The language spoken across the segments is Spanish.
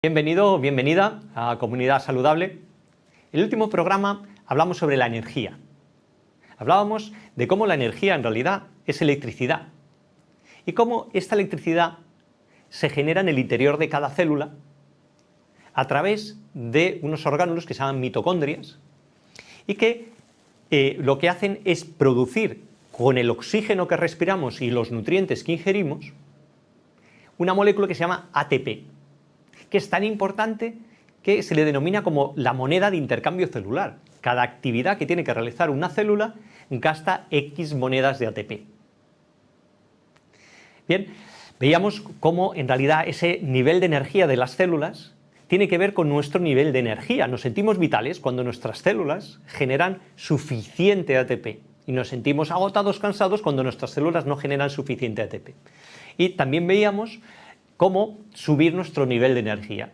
Bienvenido o bienvenida a Comunidad Saludable. En el último programa hablamos sobre la energía. Hablábamos de cómo la energía en realidad es electricidad y cómo esta electricidad se genera en el interior de cada célula a través de unos orgánulos que se llaman mitocondrias y que lo que hacen es producir con el oxígeno que respiramos y los nutrientes que ingerimos una molécula que se llama ATP, que es tan importante que se le denomina como la moneda de intercambio celular. Cada actividad que tiene que realizar una célula gasta X monedas de ATP. Bien, veíamos cómo en realidad ese nivel de energía de las células tiene que ver con nuestro nivel de energía. Nos sentimos vitales cuando nuestras células generan suficiente ATP y nos sentimos agotados, cansados cuando nuestras células no generan suficiente ATP. Y también veíamos cómo subir nuestro nivel de energía,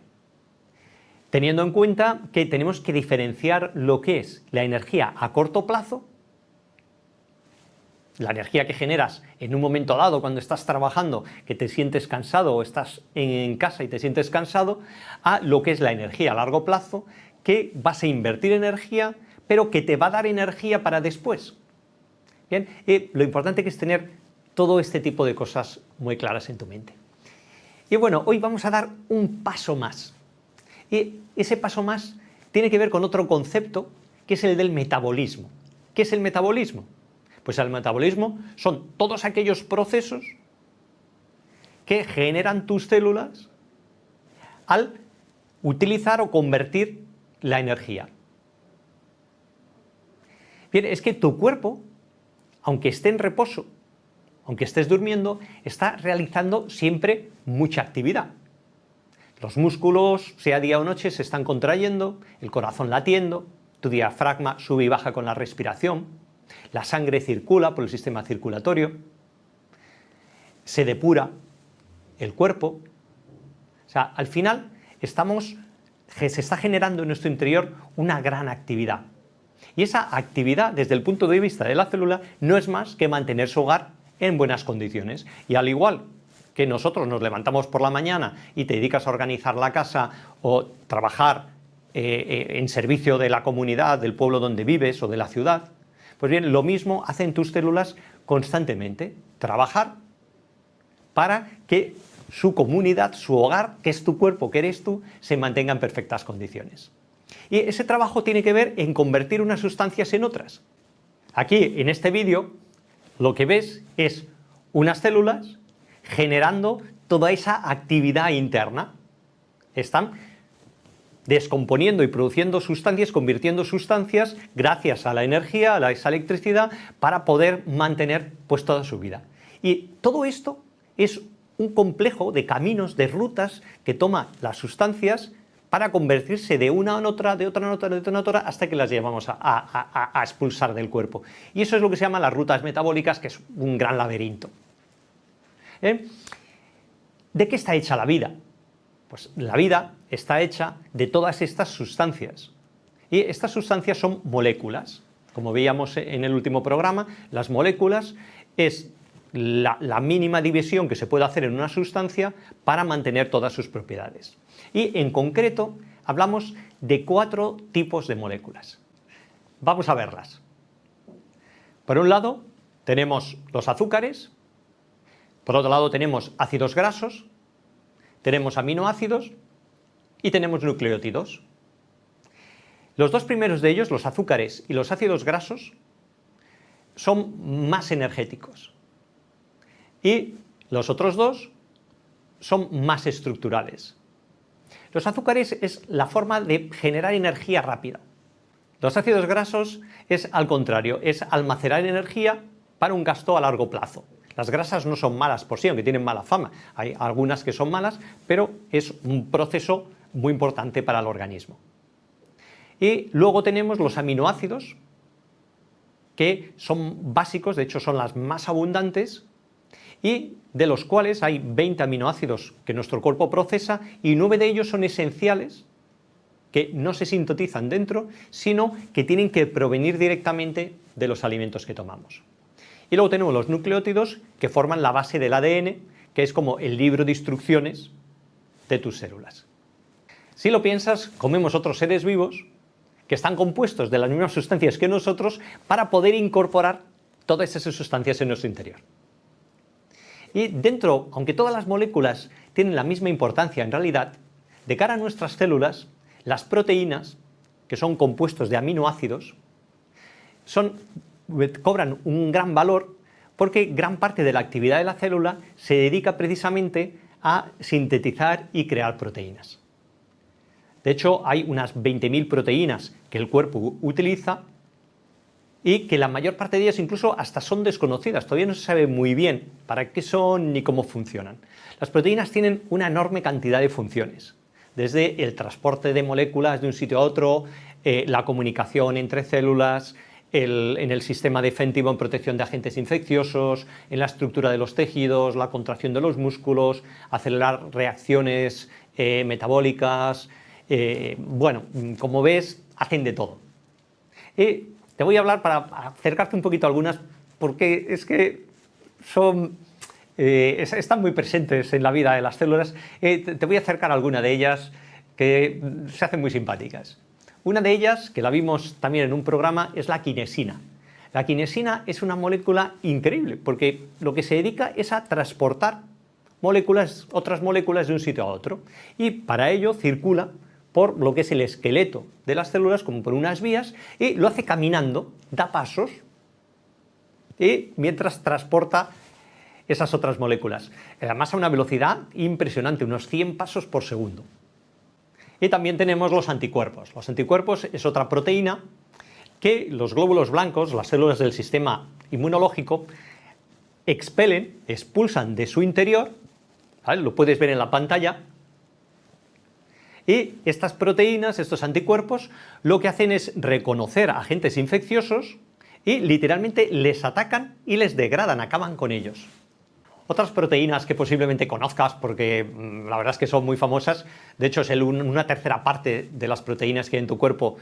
teniendo en cuenta que tenemos que diferenciar lo que es la energía a corto plazo, la energía que generas en un momento dado cuando estás trabajando, que te sientes cansado, o estás en casa y te sientes cansado, a lo que es la energía a largo plazo, que vas a invertir energía, pero que te va a dar energía para después. Bien, lo importante que es tener todo este tipo de cosas muy claras en tu mente. Y bueno, hoy vamos a dar un paso más. Y ese paso más tiene que ver con otro concepto, que es el del metabolismo. ¿Qué es el metabolismo? Pues el metabolismo son todos aquellos procesos que generan tus células al utilizar o convertir la energía. Bien, es que tu cuerpo, aunque esté en reposo, aunque estés durmiendo, está realizando siempre mucha actividad. Los músculos, sea día o noche, se están contrayendo, el corazón latiendo, tu diafragma sube y baja con la respiración, la sangre circula por el sistema circulatorio, se depura el cuerpo. O sea, al final se está generando en nuestro interior una gran actividad. Y esa actividad, desde el punto de vista de la célula, no es más que mantener su hogar en buenas condiciones. Y al igual que nosotros nos levantamos por la mañana y te dedicas a organizar la casa o trabajar en servicio de la comunidad, del pueblo donde vives o de la ciudad, pues bien, lo mismo hacen tus células constantemente, trabajar para que su comunidad, su hogar, que es tu cuerpo, que eres tú, se mantenga en perfectas condiciones. Y ese trabajo tiene que ver en convertir unas sustancias en otras. Aquí, en este vídeo, lo que ves es unas células generando toda esa actividad interna. Están descomponiendo y produciendo sustancias, convirtiendo sustancias gracias a la energía, a esa electricidad, para poder mantener pues toda su vida. Y todo esto es un complejo de caminos, de rutas que toma las sustancias para convertirse de una en otra, de otra en otra, de otra en otra, hasta que las llevamos a expulsar del cuerpo. Y eso es lo que se llama las rutas metabólicas, que es un gran laberinto. ¿De qué está hecha la vida? Pues la vida está hecha de todas estas sustancias. Y estas sustancias son moléculas. Como veíamos en el último programa, las moléculas es la mínima división que se puede hacer en una sustancia para mantener todas sus propiedades. Y en concreto hablamos de 4 tipos de moléculas. Vamos a verlas. Por un lado tenemos los azúcares, por otro lado tenemos ácidos grasos, tenemos aminoácidos y tenemos nucleótidos. Los dos primeros de ellos, los azúcares y los ácidos grasos, son más energéticos. Y los otros dos son más estructurales. Los azúcares es la forma de generar energía rápida. Los ácidos grasos es al contrario, es almacenar energía para un gasto a largo plazo. Las grasas no son malas por sí, aunque tienen mala fama. Hay algunas que son malas, pero es un proceso muy importante para el organismo. Y luego tenemos los aminoácidos, que son básicos, de hecho son las más abundantes, y de los cuales hay 20 aminoácidos que nuestro cuerpo procesa y 9 de ellos son esenciales, que no se sintetizan dentro, sino que tienen que provenir directamente de los alimentos que tomamos. Y luego tenemos los nucleótidos, que forman la base del ADN, que es como el libro de instrucciones de tus células. Si lo piensas, comemos otros seres vivos que están compuestos de las mismas sustancias que nosotros para poder incorporar todas esas sustancias en nuestro interior. Y dentro, aunque todas las moléculas tienen la misma importancia en realidad, de cara a nuestras células, las proteínas, que son compuestos de aminoácidos, cobran un gran valor porque gran parte de la actividad de la célula se dedica precisamente a sintetizar y crear proteínas. De hecho, hay unas 20.000 proteínas que el cuerpo utiliza y que la mayor parte de ellas incluso hasta son desconocidas. Todavía no se sabe muy bien para qué son ni cómo funcionan. Las proteínas tienen una enorme cantidad de funciones, desde el transporte de moléculas de un sitio a otro, la comunicación entre células, en el sistema defensivo en protección de agentes infecciosos, en la estructura de los tejidos, la contracción de los músculos, acelerar reacciones metabólicas. Bueno, como ves, hacen de todo. Te voy a hablar para acercarte un poquito a algunas, porque es que están muy presentes en la vida de las células. Te voy a acercar a alguna de ellas que se hacen muy simpáticas. Una de ellas, que la vimos también en un programa, es la quinesina. La quinesina es una molécula increíble, porque lo que se dedica es a transportar otras moléculas de un sitio a otro, y para ello circula por lo que es el esqueleto de las células, como por unas vías, y lo hace caminando, da pasos, y mientras transporta esas otras moléculas. Además a una velocidad impresionante, unos 100 pasos por segundo. Y también tenemos los anticuerpos. Los anticuerpos es otra proteína que los glóbulos blancos, las células del sistema inmunológico, expulsan de su interior, ¿vale? Lo puedes ver en la pantalla. Y estas proteínas, estos anticuerpos, lo que hacen es reconocer agentes infecciosos y literalmente les atacan y les degradan, acaban con ellos. Otras proteínas que posiblemente conozcas, porque la verdad es que son muy famosas, de hecho es una tercera parte de las proteínas que hay en tu cuerpo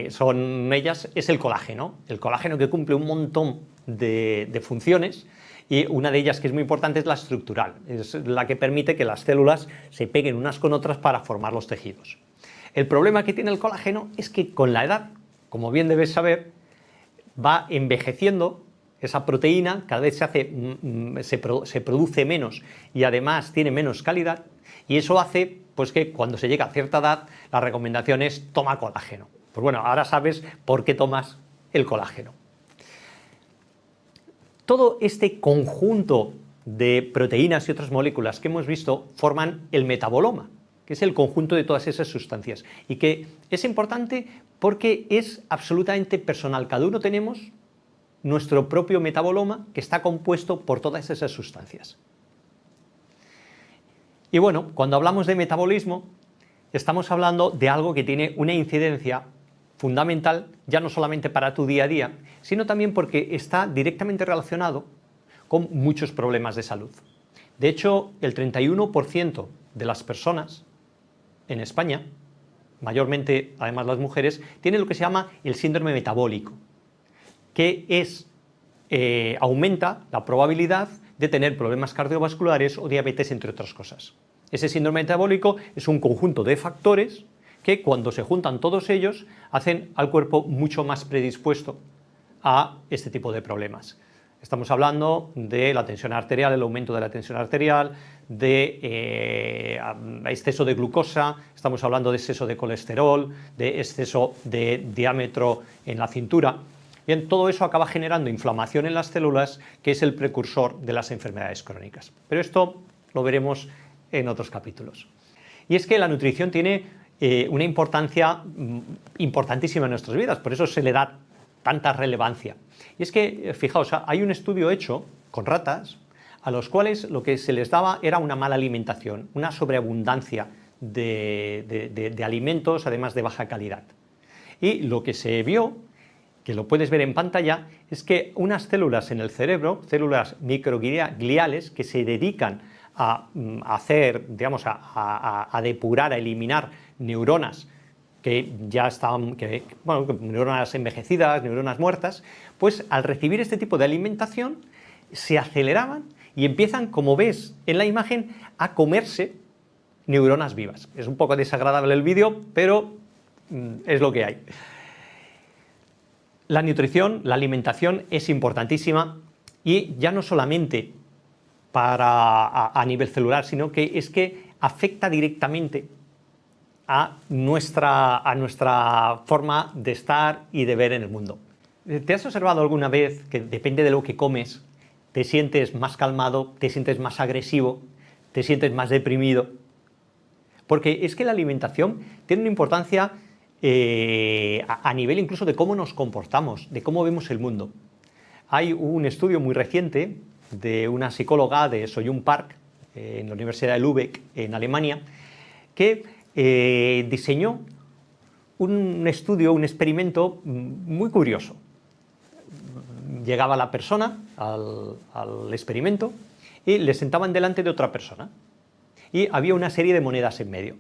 son ellas, es el colágeno. El colágeno, que cumple un montón de funciones, y una de ellas que es muy importante es la estructural, es la que permite que las células se peguen unas con otras para formar los tejidos. El problema que tiene el colágeno es que con la edad, como bien debes saber, va envejeciendo. Esa proteína cada vez se produce menos y además tiene menos calidad, y eso hace pues, que cuando se llega a cierta edad la recomendación es toma colágeno. Pues bueno, ahora sabes por qué tomas el colágeno. Todo este conjunto de proteínas y otras moléculas que hemos visto forman el metaboloma, que es el conjunto de todas esas sustancias, y que es importante porque es absolutamente personal. Cada uno tenemos nuestro propio metaboloma que está compuesto por todas esas sustancias. Y bueno, cuando hablamos de metabolismo, estamos hablando de algo que tiene una incidencia fundamental, ya no solamente para tu día a día, sino también porque está directamente relacionado con muchos problemas de salud. De hecho, el 31% de las personas en España, mayormente además las mujeres, tienen lo que se llama el síndrome metabólico, que aumenta la probabilidad de tener problemas cardiovasculares o diabetes, entre otras cosas. Ese síndrome metabólico es un conjunto de factores que, cuando se juntan todos ellos, hacen al cuerpo mucho más predispuesto a este tipo de problemas. Estamos hablando de la tensión arterial, el aumento de la tensión arterial, de exceso de glucosa, estamos hablando de exceso de colesterol, de exceso de diámetro en la cintura. Bien, todo eso acaba generando inflamación en las células, que es el precursor de las enfermedades crónicas. Pero esto lo veremos en otros capítulos. Y es que la nutrición tiene una importancia importantísima en nuestras vidas, por eso se le da tanta relevancia. Y es que, fijaos, hay un estudio hecho con ratas a los cuales lo que se les daba era una mala alimentación, una sobreabundancia de alimentos, además de baja calidad. Y lo que se vio, que lo puedes ver en pantalla, es que unas células en el cerebro, células microgliales que se dedican a hacer, digamos, a depurar, a eliminar neuronas que ya están, neuronas envejecidas, neuronas muertas, pues al recibir este tipo de alimentación se aceleraban y empiezan, como ves en la imagen, a comerse neuronas vivas. Es un poco desagradable el vídeo, pero es lo que hay. La nutrición, la alimentación es importantísima y ya no solamente a nivel celular, sino que es que afecta directamente a nuestra forma de estar y de ver en el mundo. ¿Te has observado alguna vez que depende de lo que comes, te sientes más calmado, te sientes más agresivo, te sientes más deprimido? Porque es que la alimentación tiene una importancia a nivel incluso de cómo nos comportamos, de cómo vemos el mundo. Hay un estudio muy reciente de una psicóloga de Soyun Park, en la Universidad de Lübeck, en Alemania, que diseñó un estudio, un experimento muy curioso. Llegaba la persona al experimento y le sentaban delante de otra persona y había una serie de monedas en medio.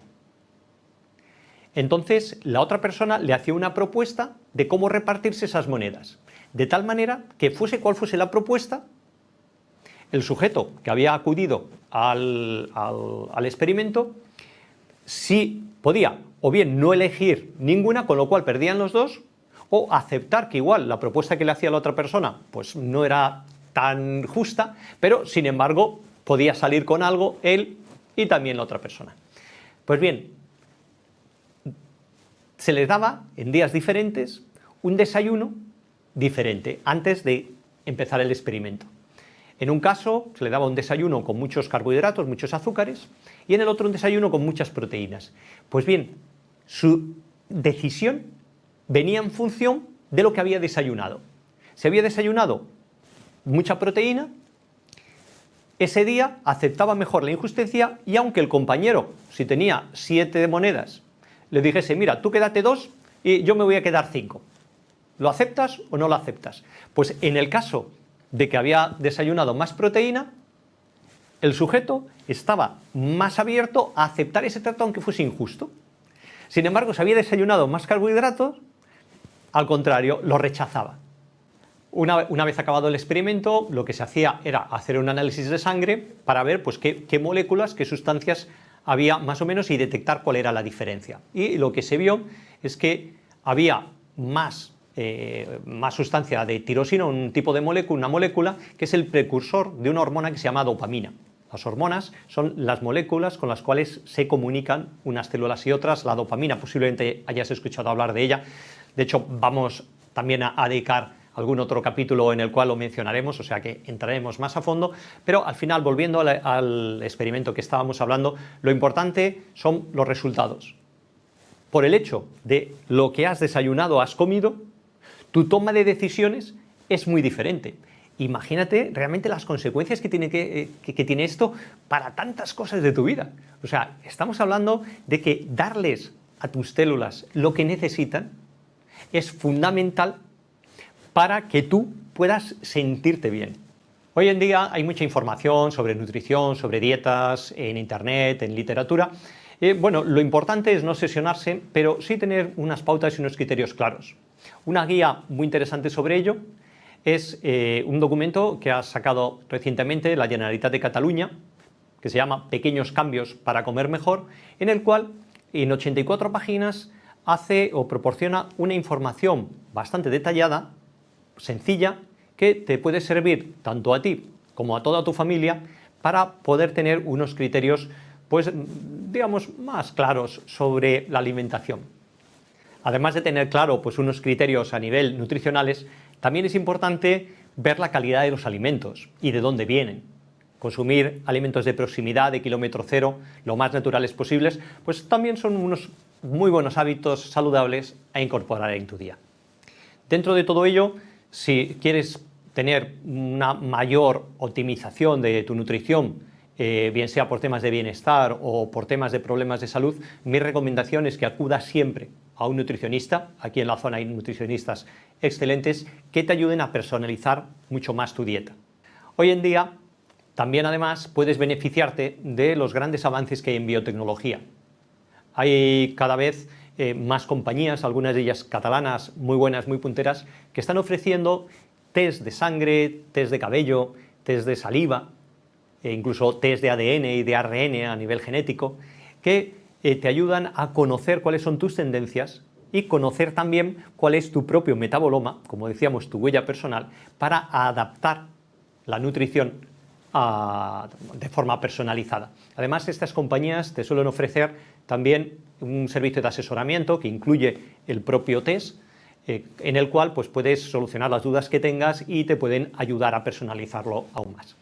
Entonces la otra persona le hacía una propuesta de cómo repartirse esas monedas, de tal manera que fuese cual fuese la propuesta, el sujeto que había acudido al experimento, sí podía o bien no elegir ninguna, con lo cual perdían los dos, o aceptar que igual la propuesta que le hacía la otra persona pues no era tan justa, pero sin embargo podía salir con algo él y también la otra persona. Pues bien, se les daba en días diferentes un desayuno diferente antes de empezar el experimento. En un caso se le daba un desayuno con muchos carbohidratos, muchos azúcares, y en el otro un desayuno con muchas proteínas. Pues bien, su decisión venía en función de lo que había desayunado. Si había desayunado mucha proteína, ese día aceptaba mejor la injusticia, y aunque el compañero, si tenía 7 monedas, le dijese, mira, tú quédate 2 y yo me voy a quedar 5. ¿Lo aceptas o no lo aceptas? Pues en el caso de que había desayunado más proteína, el sujeto estaba más abierto a aceptar ese trato aunque fuese injusto. Sin embargo, si había desayunado más carbohidratos, al contrario, lo rechazaba. Una vez acabado el experimento, lo que se hacía era hacer un análisis de sangre para ver pues, qué moléculas, qué sustancias había más o menos y detectar cuál era la diferencia. Y lo que se vio es que había más sustancia de tirosina, un tipo de molécula, una molécula que es el precursor de una hormona que se llama dopamina. Las hormonas son las moléculas con las cuales se comunican unas células y otras. La dopamina, posiblemente hayas escuchado hablar de ella. De hecho, vamos también a dedicar algún otro capítulo en el cual lo mencionaremos, o sea que entraremos más a fondo, pero al final, volviendo al experimento que estábamos hablando, lo importante son los resultados. Por el hecho de lo que has desayunado, has comido, tu toma de decisiones es muy diferente. Imagínate realmente las consecuencias que tiene esto para tantas cosas de tu vida. O sea, estamos hablando de que darles a tus células lo que necesitan es fundamental para que tú puedas sentirte bien. Hoy en día hay mucha información sobre nutrición, sobre dietas, en internet, en literatura. Bueno, lo importante es no obsesionarse, pero sí tener unas pautas y unos criterios claros. Una guía muy interesante sobre ello es un documento que ha sacado recientemente la Generalitat de Cataluña, que se llama Pequeños cambios para comer mejor, en el cual en 84 páginas hace o proporciona una información bastante detallada, sencilla, que te puede servir tanto a ti como a toda tu familia para poder tener unos criterios, pues digamos, más claros sobre la alimentación. Además de tener claro pues, unos criterios a nivel nutricionales, también es importante ver la calidad de los alimentos y de dónde vienen. Consumir alimentos de proximidad, de kilómetro cero, lo más naturales posibles, pues también son unos muy buenos hábitos saludables a incorporar en tu día. Dentro de todo ello, si quieres tener una mayor optimización de tu nutrición, bien sea por temas de bienestar o por temas de problemas de salud, mi recomendación es que acudas siempre a un nutricionista. Aquí en la zona hay nutricionistas excelentes que te ayuden a personalizar mucho más tu dieta. Hoy en día también además puedes beneficiarte de los grandes avances que hay en biotecnología. Hay cada vez más compañías, algunas de ellas catalanas, muy buenas, muy punteras, que están ofreciendo test de sangre, test de cabello, test de saliva, incluso test de ADN y de ARN a nivel genético, que te ayudan a conocer cuáles son tus tendencias y conocer también cuál es tu propio metaboloma, como decíamos, tu huella personal, para adaptar la nutrición de forma personalizada. Además, estas compañías te suelen ofrecer también un servicio de asesoramiento que incluye el propio test, en el cual pues, puedes solucionar las dudas que tengas y te pueden ayudar a personalizarlo aún más.